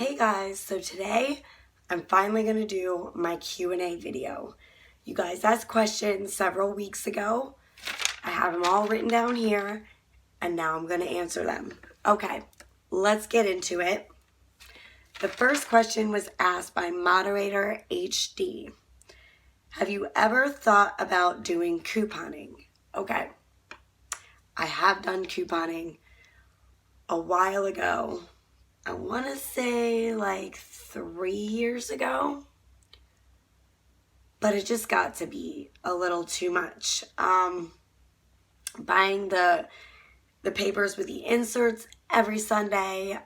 Hey guys, so today I'm finally going to do my Q&A video. You guys asked questions several weeks ago. I have them all written down here and now I'm going to answer them. Okay, let's get into it. The first question was asked by Moderator HD. Have you ever thought about doing couponing? Okay, I have done couponing a while ago. I want to say like 3 years ago, but it just got to be a little too much. Buying the papers with the inserts every Sunday,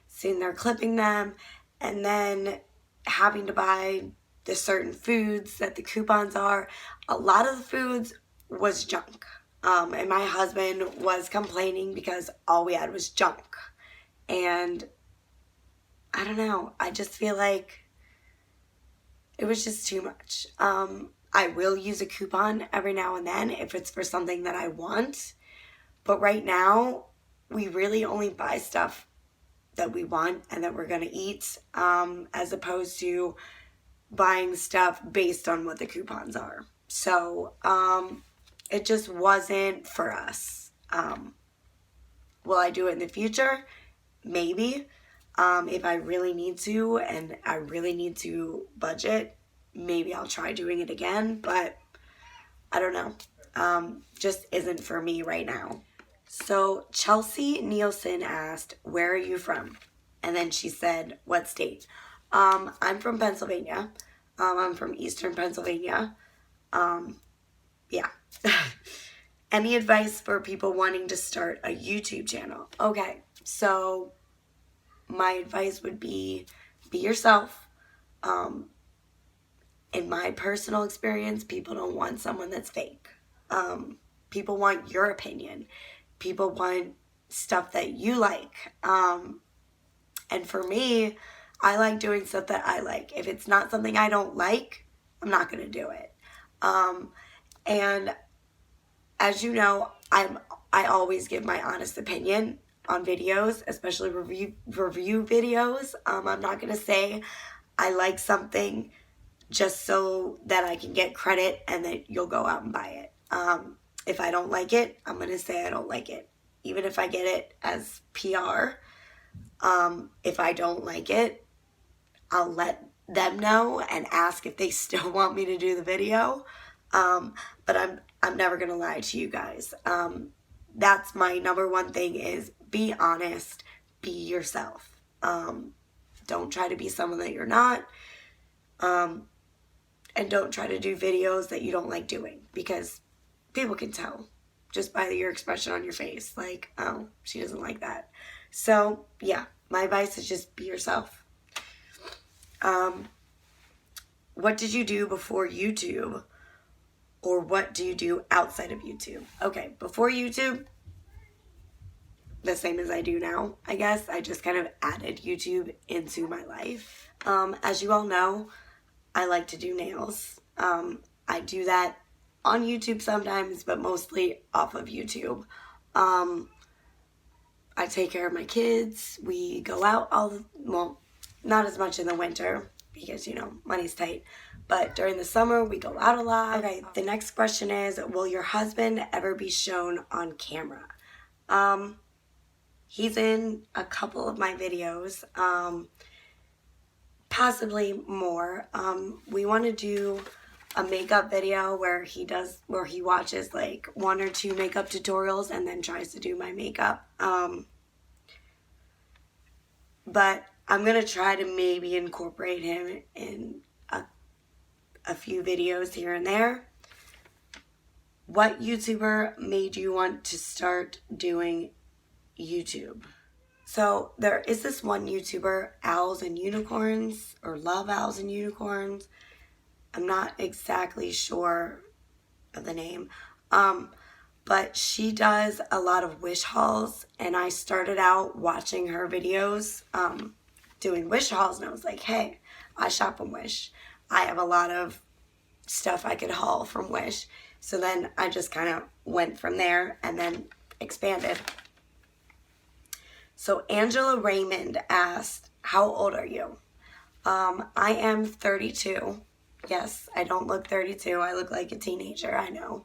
seeing they're clipping them, and then having to buy the certain foods that the coupons are. A lot of the foods was junk, and my husband was complaining because all we had was junk. And I don't know, I just feel like it was just too much. I will use a coupon every now and then if it's for something that I want. But right now, we really only buy stuff that we want and that we're going to eat, as opposed to buying stuff based on what the coupons are. So it just wasn't for us. Will I do it in the future? Maybe. If I really need to and I really need to budget, maybe I'll try doing it again, but I don't know. Just isn't for me right now. So Chelsea Nielsen asked, where are you from? And then she said, what state? I'm from Pennsylvania. I'm from Eastern Pennsylvania. Yeah. Any advice for people wanting to start a YouTube channel? Okay, so my advice would be yourself. In my personal experience, people don't want someone that's fake. People want your opinion. People want stuff that you like. And for me, I like doing stuff that I like. If it's not something I don't like, I'm not going to do it. And as you know, I always give my honest opinion on videos, especially review videos. I'm not going to say I like something just so that I can get credit and that you'll go out and buy it. If I don't like it, I'm going to say I don't like it. Even if I get it as PR, if I don't like it, I'll let them know and ask if they still want me to do the video. But I'm never going to lie to you guys. That's my number one thing is be honest, be yourself. Don't try to be someone that you're not. And don't try to do videos that you don't like doing, because people can tell just by your expression on your face, like, oh, she doesn't like that. So yeah, my advice is just be yourself. What did you do before YouTube? Or what do you do outside of YouTube? Okay, before YouTube, the same as I do now, I guess. I just kind of added YouTube into my life. As you all know, I like to do nails. I do that on YouTube sometimes, but mostly off of YouTube. I take care of my kids. We go out well, not as much in the winter because, you know, money's tight. But during the summer, we go out a lot. Okay, the next question is, will your husband ever be shown on camera? He's in a couple of my videos, possibly more. We want to do a makeup video where he watches like 1 or 2 makeup tutorials and then tries to do my makeup. But I'm going to try to maybe incorporate him in a few videos here and there. What YouTuber made you want to start doing YouTube? So there is this one YouTuber, Owls and Unicorns, or Love Owls and Unicorns. I'm not exactly sure of the name. But she does a lot of wish hauls, and I started out watching her videos, doing wish hauls, and I was like, hey, I shop from Wish. I have a lot of stuff I could haul from Wish. So then I just kind of went from there and then expanded. So Angela Raymond asked, how old are you? I am 32. Yes, I don't look 32. I look like a teenager, I know.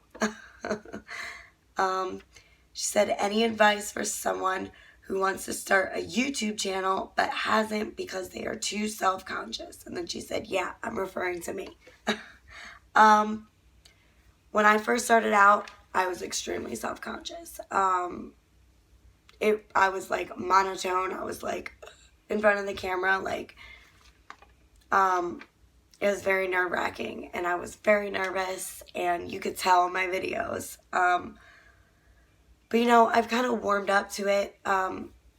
She said, any advice for someone who wants to start a YouTube channel but hasn't because they are too self-conscious? And then she said, yeah, I'm referring to me. When I first started out, I was extremely self-conscious. I was like monotone. I was like in front of the camera, like, it was very nerve-wracking, and I was very nervous, and you could tell in my videos. But you know, I've kind of warmed up to it.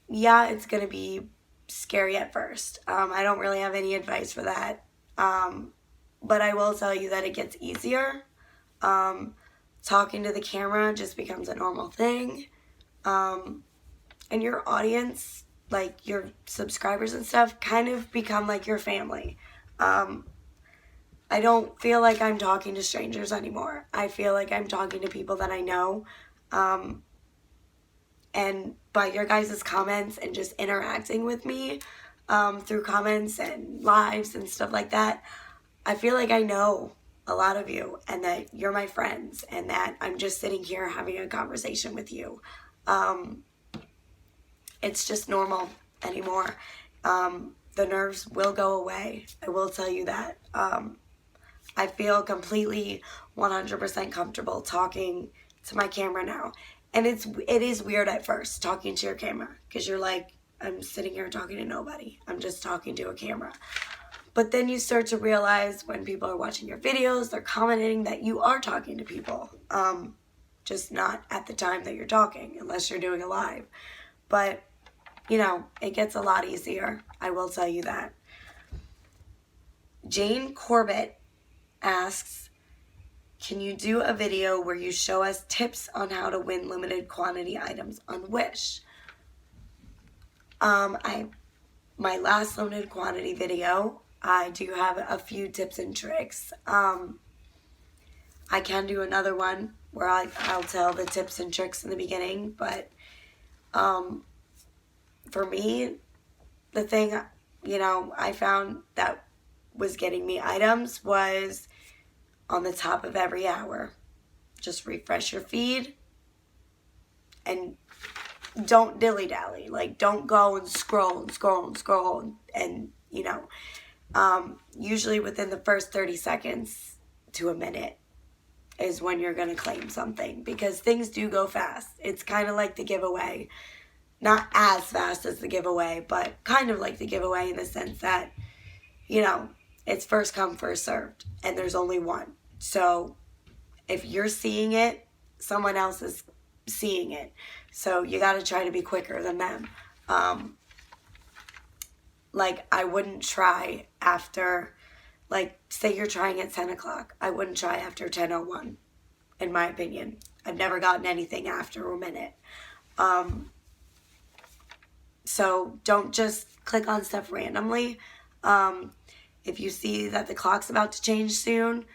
Yeah, it's gonna be scary at first. I don't really have any advice for that. But I will tell you that it gets easier. Talking to the camera just becomes a normal thing. And your audience, like your subscribers and stuff, kind of become like your family. I don't feel like I'm talking to strangers anymore. I feel like I'm talking to people that I know. And by your guys' comments and just interacting with me through comments and lives and stuff like that, I feel like I know a lot of you and that you're my friends and that I'm just sitting here having a conversation with you. It's just normal anymore. The nerves will go away. I will tell you that. I feel completely 100% comfortable talking to my camera now. And it is weird at first talking to your camera because you're like, I'm sitting here talking to nobody. I'm just talking to a camera. But then you start to realize when people are watching your videos, they're commenting that you are talking to people. Just not at the time that you're talking unless you're doing a live. But, you know, it gets a lot easier. I will tell you that. Jane Corbett asks, can you do a video where you show us tips on how to win limited quantity items on Wish? My last limited quantity video, I do have a few tips and tricks. I can do another one where I'll tell the tips and tricks in the beginning, but for me, the thing, you know, I found that was getting me items was on the top of every hour. Just refresh your feed and don't dilly-dally. Like, don't go and scroll and you know, usually within the first 30 seconds to a minute is when you're going to claim something because things do go fast. It's kind of like the giveaway. Not as fast as the giveaway, but kind of like the giveaway in the sense that, you know, it's first come, first served, and there's only one. So if you're seeing it, someone else is seeing it. So you got to try to be quicker than them. Like, I wouldn't try after, like, say you're trying at 10 o'clock. I wouldn't try after 10:01, in my opinion. I've never gotten anything after a minute. So don't just click on stuff randomly. If you see that the clock's about to change soon,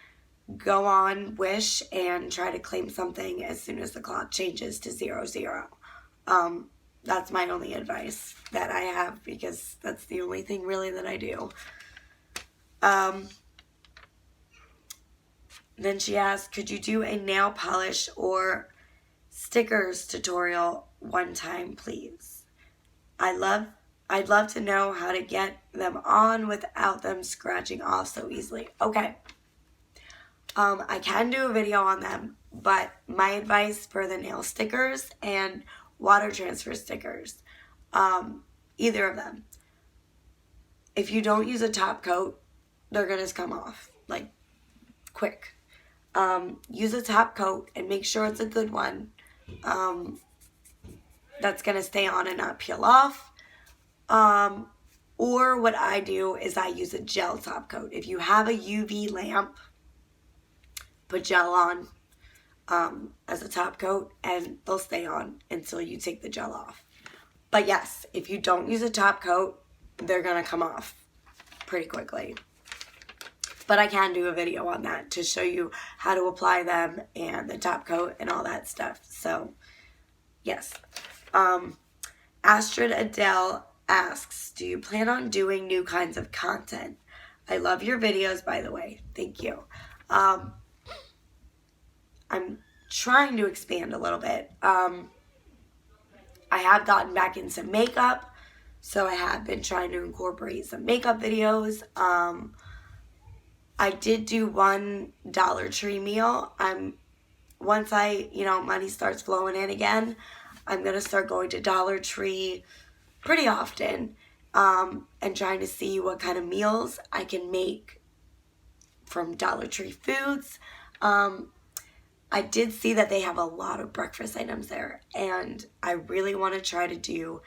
go on Wish and try to claim something as soon as the clock changes to 00. That's my only advice that I have because that's the only thing really that I do. Then she asked, could you do a nail polish or stickers tutorial one time, please? I'd love to know how to get them on without them scratching off so easily. Okay. I can do a video on them, but my advice for the nail stickers and water transfer stickers, either of them, if you don't use a top coat, they're going to come off, like, quick. Use a top coat and make sure it's a good one. That's going to stay on and not peel off. Or what I do is I use a gel top coat. If you have a UV lamp, put gel on as a top coat and they'll stay on until you take the gel off. But yes, if you don't use a top coat, they're going to come off pretty quickly. But I can do a video on that to show you how to apply them and the top coat and all that stuff. So, yes. Astrid Adele asks, do you plan on doing new kinds of content? I love your videos, by the way. Thank you. I'm trying to expand a little bit. I have gotten back into makeup, so I have been trying to incorporate some makeup videos. I did do one Dollar Tree meal. Once money starts flowing in again, I'm going to start going to Dollar Tree pretty often, and trying to see what kind of meals I can make from Dollar Tree foods. I did see that they have a lot of breakfast items there, and I really want to try to do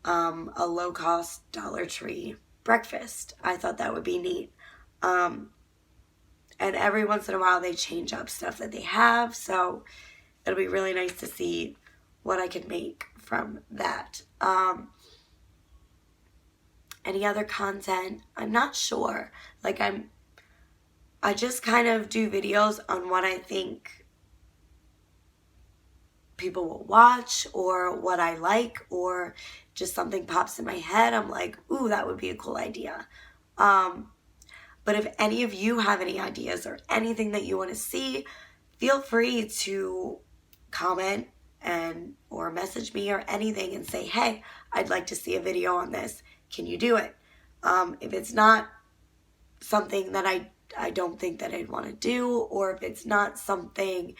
a low-cost Dollar Tree breakfast. I thought that would be neat. And every once in a while they change up stuff that they have, so it'll be really nice to see what I can make from that. Any other content? I'm not sure. Like, I just kind of do videos on what I think people will watch, or what I like, or just something pops in my head. I'm like, ooh, that would be a cool idea. But if any of you have any ideas or anything that you want to see, feel free to comment or message me or anything and say, hey, I'd like to see a video on this. Can you do it? If it's not something that I don't think that I'd want to do, or if it's not something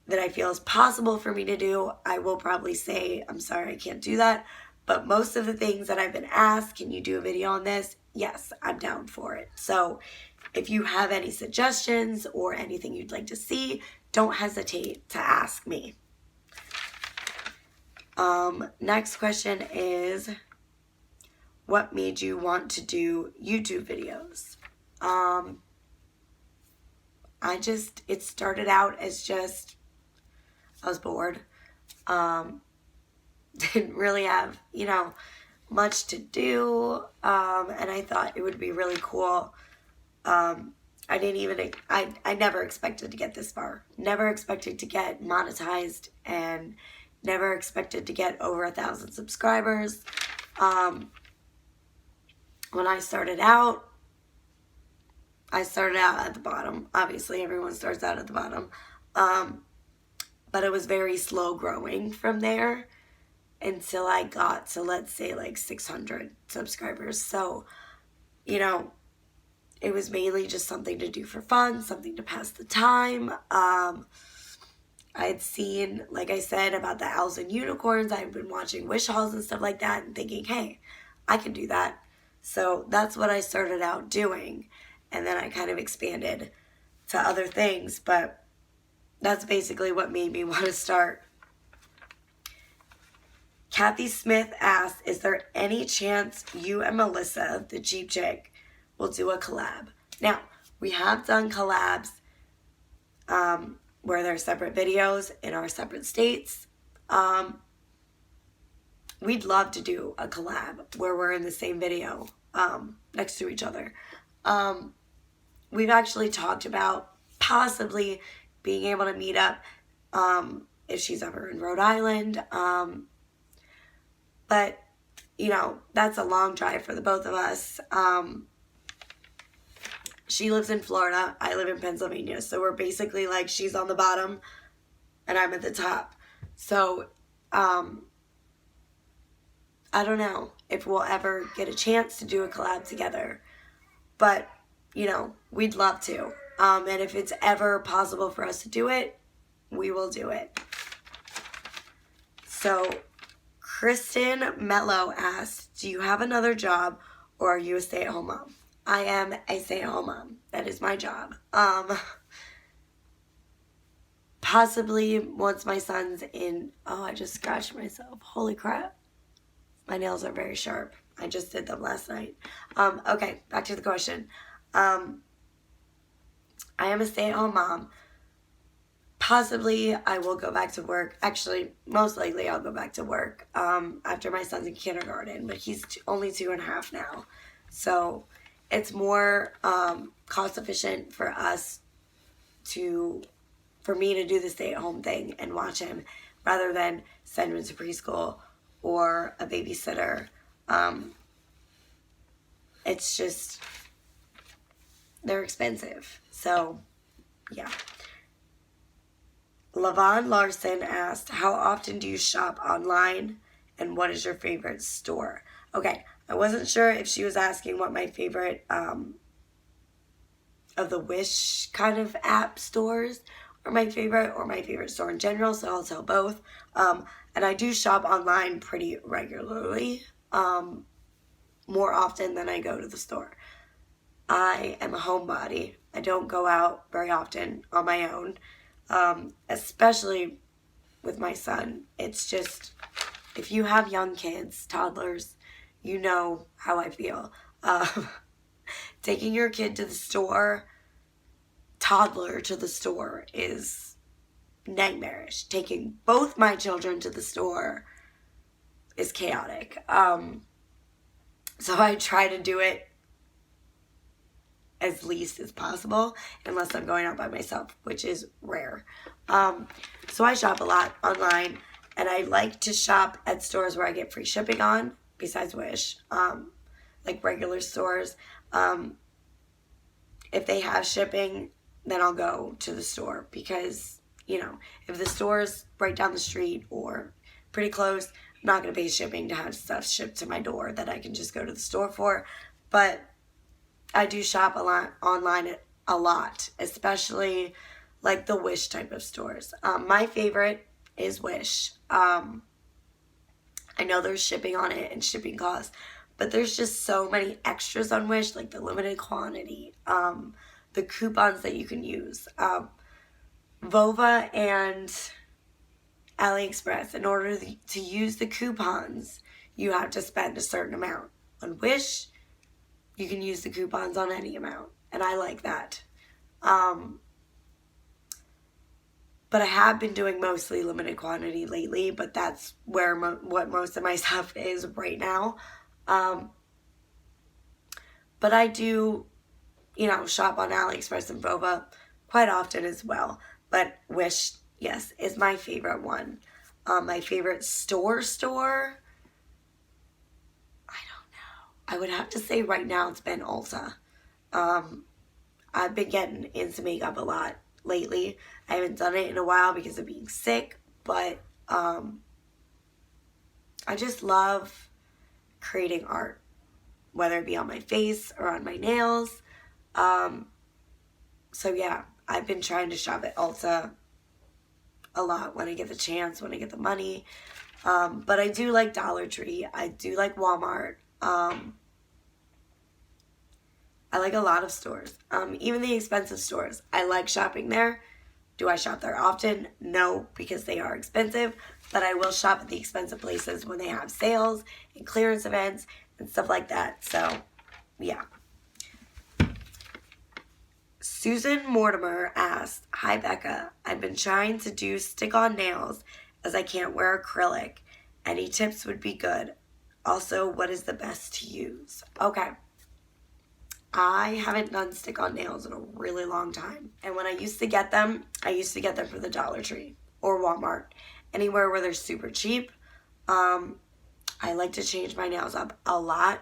that I feel is possible for me to do, I will probably say, I'm sorry, I can't do that. But most of the things that I've been asked, can you do a video on this? Yes, I'm down for it. So if you have any suggestions or anything you'd like to see, don't hesitate to ask me. Next question is, what made you want to do YouTube videos? It started out as just, I was bored. Didn't really have, much to do. And I thought it would be really cool. I never expected to get this far. Never expected to get monetized, and never expected to get over 1,000 subscribers. When I started out at the bottom. Obviously, everyone starts out at the bottom. But it was very slow growing from there until I got to, let's say, like 600 subscribers. So, it was mainly just something to do for fun, something to pass the time. I had seen, like I said, about the owls and unicorns. I had been watching wish hauls and stuff like that and thinking, hey, I can do that. So that's what I started out doing. And then I kind of expanded to other things. But that's basically what made me want to start. Kathy Smith asked, is there any chance you and Melissa, the Jeep chick, will do a collab? Now, we have done collabs where they're separate videos in our separate states. We'd love to do a collab where we're in the same video next to each other. We've actually talked about possibly being able to meet up if she's ever in Rhode Island. But, that's a long drive for the both of us. She lives in Florida. I live in Pennsylvania. So we're basically like, she's on the bottom and I'm at the top. So, I don't know if we'll ever get a chance to do a collab together. But, we'd love to. And if it's ever possible for us to do it, we will do it. So, Kristen Mello asked, do you have another job or are you a stay-at-home mom? I am a stay-at-home mom. That is my job. Possibly once my son's in... Oh, I just scratched myself. Holy crap. My nails are very sharp. I just did them last night. Okay, back to the question. I am a stay-at-home mom. Possibly I will go back to work. Actually, most likely I'll go back to work after my son's in kindergarten. But he's only 2.5 now. So it's more cost efficient for me to do the stay-at-home thing and watch him rather than send him to preschool or a babysitter. It's just, they're expensive. So, yeah. Lavon Larson asked, how often do you shop online and what is your favorite store? Okay, I wasn't sure if she was asking what my favorite of the Wish kind of app stores or my favorite store in general, so I'll tell both. And I do shop online pretty regularly, more often than I go to the store. I am a homebody. I don't go out very often on my own, especially with my son. It's just, if you have young kids, toddlers, you know how I feel. Taking your kid to the store, toddler to the store, is nightmarish. Taking both my children to the store is chaotic. So I try to do it as least as possible, unless I'm going out by myself, which is rare. So I shop a lot online, and I like to shop at stores where I get free shipping on, besides Wish, like regular stores. If they have shipping, then I'll go to the store, because, you know, if the store's right down the street or pretty close, I'm not going to pay shipping to have stuff shipped to my door that I can just go to the store for. But I do shop a lot online, a lot, especially like the Wish type of stores. My favorite is Wish. I know there's shipping on it and shipping costs, but there's just so many extras on Wish, like the limited quantity, the coupons that you can use. Vova and AliExpress, in order to use the coupons, you have to spend a certain amount. On Wish, you can use the coupons on any amount, and I like that. But I have been doing mostly limited quantity lately, but that's where what most of my stuff is right now. But I do, you know, shop on AliExpress and Vova quite often as well. But Wish, yes, is my favorite one. My favorite store, I don't know. I would have to say right now it's been Ulta. I've been getting into makeup a lot lately. I haven't done it in a while because of being sick, but I just love creating art, whether it be on my face or on my nails. So yeah, I've been trying to shop at Ulta a lot when I get the chance, when I get the money. But I do like Dollar Tree. I do like Walmart. I like a lot of stores, even the expensive stores. I like shopping there. Do I shop there often? No, because they are expensive, but I will shop at the expensive places when they have sales and clearance events and stuff like that. So, yeah. Susan Mortimer asked, hi Becca, I've been trying to do stick-on nails as I can't wear acrylic. Any tips would be good. Also, what is the best to use? Okay. I haven't done stick-on nails in a really long time. And when I used to get them from the Dollar Tree or Walmart. Anywhere where they're super cheap. I like to change my nails up a lot.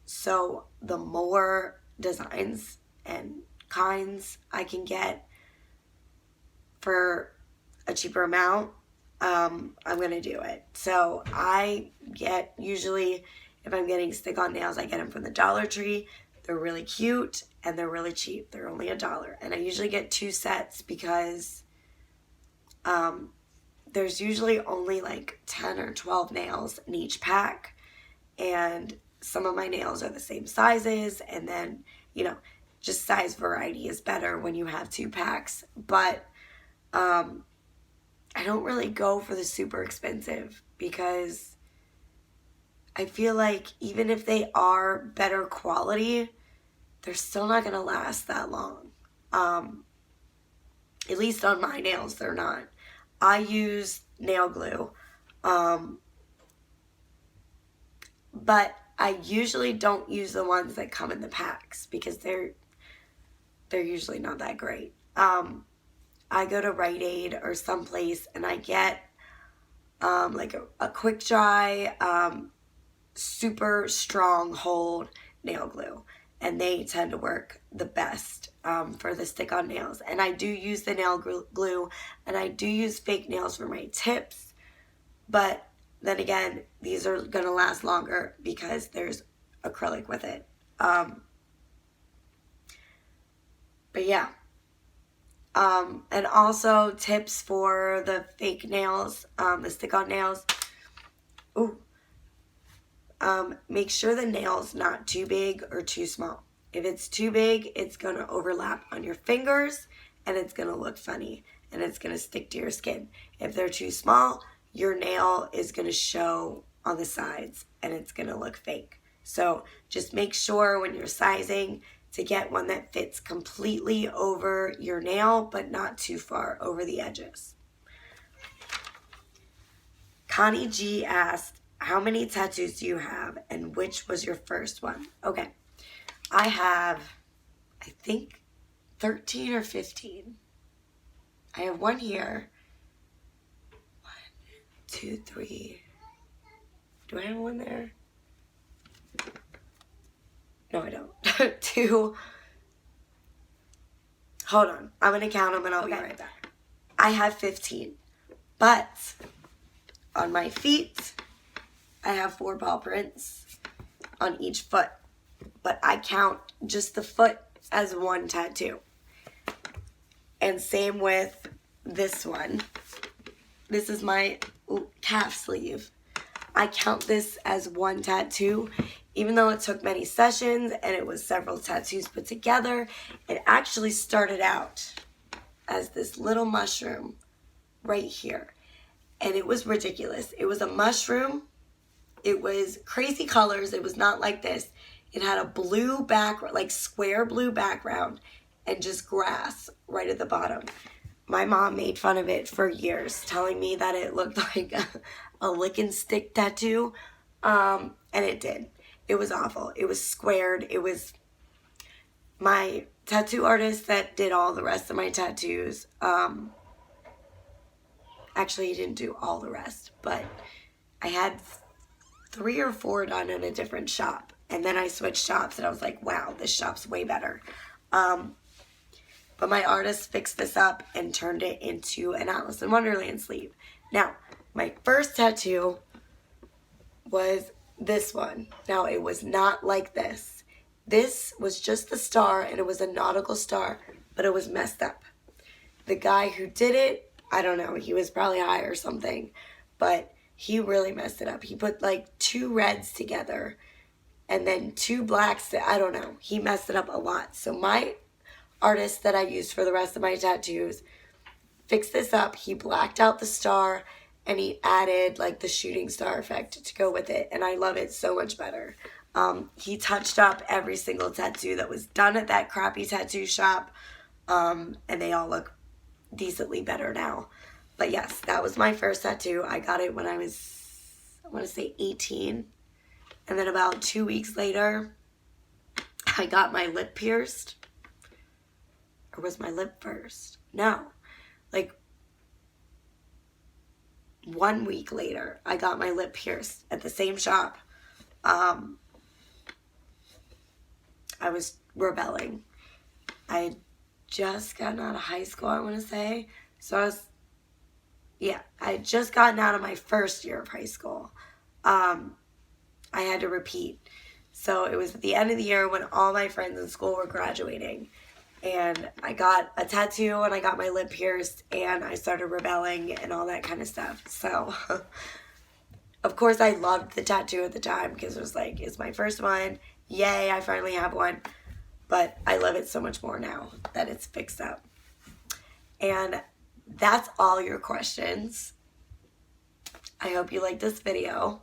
So the more designs and kinds I can get for a cheaper amount, I'm going to do it. So I get, usually, if I'm getting stick-on nails, I get them from the Dollar Tree. They're really cute and they're really cheap. They're only $1. And I usually get 2 sets because there's usually only like 10 or 12 nails in each pack. And some of my nails are the same sizes. And then, you know, just size variety is better when you have 2 packs. But I don't really go for the super expensive because I feel like even if they are better quality, they're still not going to last that long. At least on my nails, they're not. I use nail glue. But I usually don't use the ones that come in the packs because they're usually not that great. I go to Rite Aid or someplace and I get like a quick dry super strong hold nail glue, and they tend to work the best for the stick-on nails. And I do use the nail glue, and I do use fake nails for my tips, but then again, these are gonna last longer because there's acrylic with it. But yeah. And also tips for the fake nails, the stick-on nails. Ooh. Make sure the nail's not too big or too small. If it's too big, it's going to overlap on your fingers and it's going to look funny and it's going to stick to your skin. If they're too small, your nail is going to show on the sides and it's going to look fake. So just make sure when you're sizing to get one that fits completely over your nail but not too far over the edges. Connie G asked, how many tattoos do you have and which was your first one? Okay, I have, I think, 13 or 15. I have one here. 1, 2, 3. Do I have one there? No, I don't. 2. Hold on. I'm going to count them and I'll be right back. I have 15. But on my feet, I have 4 paw prints on each foot. But I count just the foot as one tattoo. And same with this one. This is my calf sleeve. I count this as one tattoo. Even though it took many sessions and it was several tattoos put together, it actually started out as this little mushroom right here. And it was ridiculous. It was a mushroom. It was crazy colors. It was not like this. It had a blue background, like square blue background, and just grass right at the bottom. My mom made fun of it for years, telling me that it looked like a lick and stick tattoo. And it did. It was awful. It was squared. It was my tattoo artist that did all the rest of my tattoos. Actually, he didn't do all the rest, but I had 3 or 4 done in a different shop. And then I switched shops and I was like, wow, this shop's way better. But my artist fixed this up and turned it into an Alice in Wonderland sleeve. Now, my first tattoo was this one. Now, it was not like this. This was just the star, and it was a nautical star, but it was messed up. The guy who did it, I don't know, he was probably high or something, but he really messed it up. He put like 2 reds together and then 2 blacks. I don't know. He messed it up a lot. So my artist that I used for the rest of my tattoos fixed this up. He blacked out the star and he added like the shooting star effect to go with it, and I love it so much better. He touched up every single tattoo that was done at that crappy tattoo shop, and they all look decently better now. But yes, that was my first tattoo. I got it when I was, I want to say 18, and then about 2 weeks later I got my lip pierced. Or was my lip first? No. Like 1 week later, I got my lip pierced at the same shop. I was rebelling. I had just gotten out of high school, I want to say. So I had just gotten out of my first year of high school. I had to repeat. So it was at the end of the year when all my friends in school were graduating. And I got a tattoo and I got my lip pierced and I started rebelling and all that kind of stuff. So, of course, I loved the tattoo at the time because it was like, it's my first one. Yay, I finally have one. But I love it so much more now that it's fixed up. And that's all your questions. I hope you liked this video.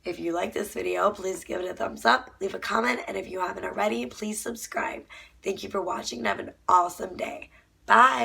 If you like this video, please give it a thumbs up, leave a comment, and if you haven't already, please subscribe. Thank you for watching and have an awesome day. Bye!